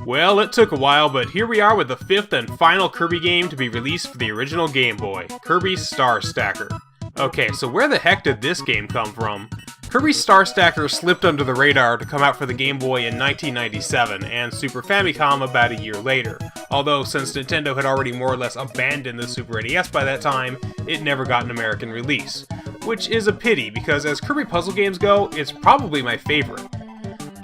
Well, it took a while, but here we are with the 5th and final Kirby game to be released for the original Game Boy, Kirby Star Stacker. Okay, so where the heck did this game come from? Kirby Star Stacker slipped under the radar to come out for the Game Boy in 1997, and Super Famicom about a year later. Although, since Nintendo had already more or less abandoned the Super NES by that time, it never got an American release. Which is a pity, because as Kirby puzzle games go, it's probably my favorite.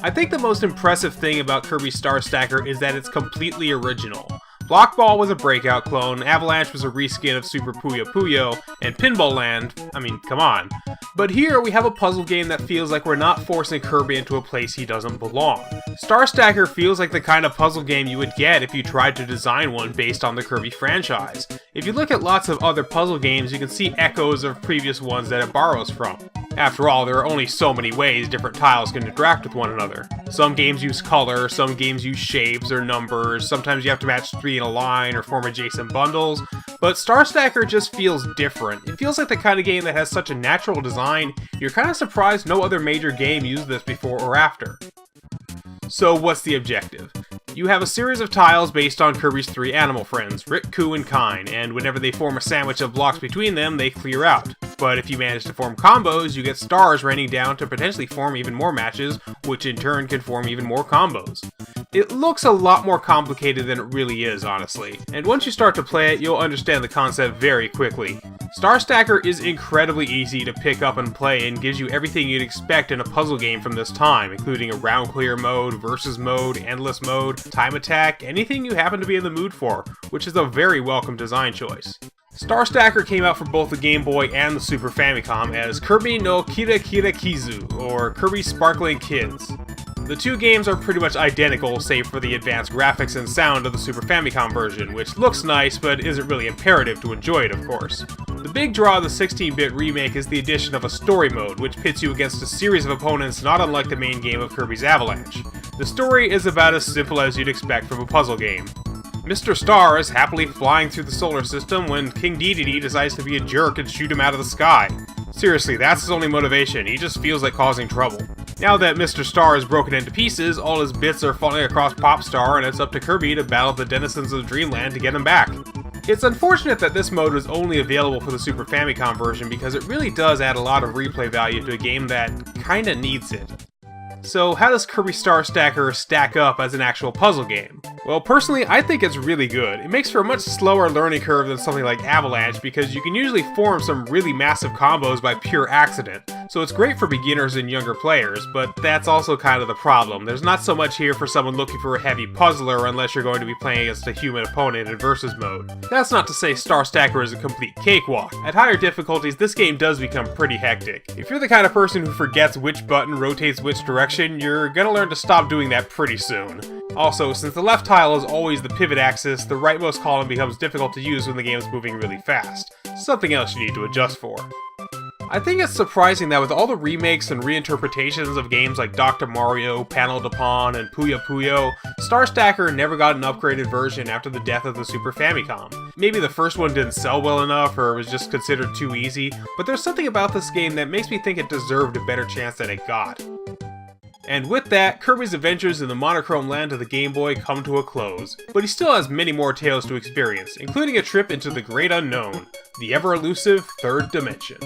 I think the most impressive thing about Kirby Star Stacker is that it's completely original. Block Ball was a breakout clone, Avalanche was a reskin of Super Puyo Puyo, and Pinball Land, I mean, come on. But here we have a puzzle game that feels like we're not forcing Kirby into a place he doesn't belong. Star Stacker feels like the kind of puzzle game you would get if you tried to design one based on the Kirby franchise. If you look at lots of other puzzle games, you can see echoes of previous ones that it borrows from. After all, there are only so many ways different tiles can interact with one another. Some games use color, some games use shapes or numbers, sometimes you have to match 3 in a line or form adjacent bundles, but Star Stacker just feels different. It feels like the kind of game that has such a natural design, you're kind of surprised no other major game used this before or after. So what's the objective? You have a series of tiles based on Kirby's 3 animal friends, Rit, Ku, and Kine, and whenever they form a sandwich of blocks between them, they clear out. But if you manage to form combos, you get stars raining down to potentially form even more matches, which in turn can form even more combos. It looks a lot more complicated than it really is, honestly, and once you start to play it, you'll understand the concept very quickly. Star Stacker is incredibly easy to pick up and play and gives you everything you'd expect in a puzzle game from this time, including a round clear mode, versus mode, endless mode, time attack, anything you happen to be in the mood for, which is a very welcome design choice. Star Stacker came out for both the Game Boy and the Super Famicom as Kirby no Kira Kira Kizu, or Kirby Sparkling Kids. The two games are pretty much identical, save for the advanced graphics and sound of the Super Famicom version, which looks nice, but isn't really imperative to enjoy it, of course. The big draw of the 16-bit remake is the addition of a story mode, which pits you against a series of opponents not unlike the main game of Kirby's Avalanche. The story is about as simple as you'd expect from a puzzle game. Mr. Star is happily flying through the solar system when King Dedede decides to be a jerk and shoot him out of the sky. Seriously, that's his only motivation, he just feels like causing trouble. Now that Mr. Star is broken into pieces, all his bits are falling across Popstar and it's up to Kirby to battle the denizens of Dreamland to get him back. It's unfortunate that this mode was only available for the Super Famicom version because it really does add a lot of replay value to a game that kinda needs it. So how does Kirby Star Stacker stack up as an actual puzzle game? Well, personally, I think it's really good. It makes for a much slower learning curve than something like Avalanche because you can usually form some really massive combos by pure accident. So it's great for beginners and younger players, but that's also kind of the problem. There's not so much here for someone looking for a heavy puzzler unless you're going to be playing against a human opponent in versus mode. That's not to say Star Stacker is a complete cakewalk. At higher difficulties, this game does become pretty hectic. If you're the kind of person who forgets which button rotates which direction, you're gonna learn to stop doing that pretty soon. Also, since the left tile is always the pivot axis, the rightmost column becomes difficult to use when the game is moving really fast. Something else you need to adjust for. I think it's surprising that with all the remakes and reinterpretations of games like Dr. Mario, Panel de Pon, and Puyo Puyo, Star Stacker never got an upgraded version after the death of the Super Famicom. Maybe the first one didn't sell well enough or was just considered too easy, but there's something about this game that makes me think it deserved a better chance than it got. And with that, Kirby's adventures in the monochrome land of the Game Boy come to a close, but he still has many more tales to experience, including a trip into the great unknown, the ever-elusive third dimension.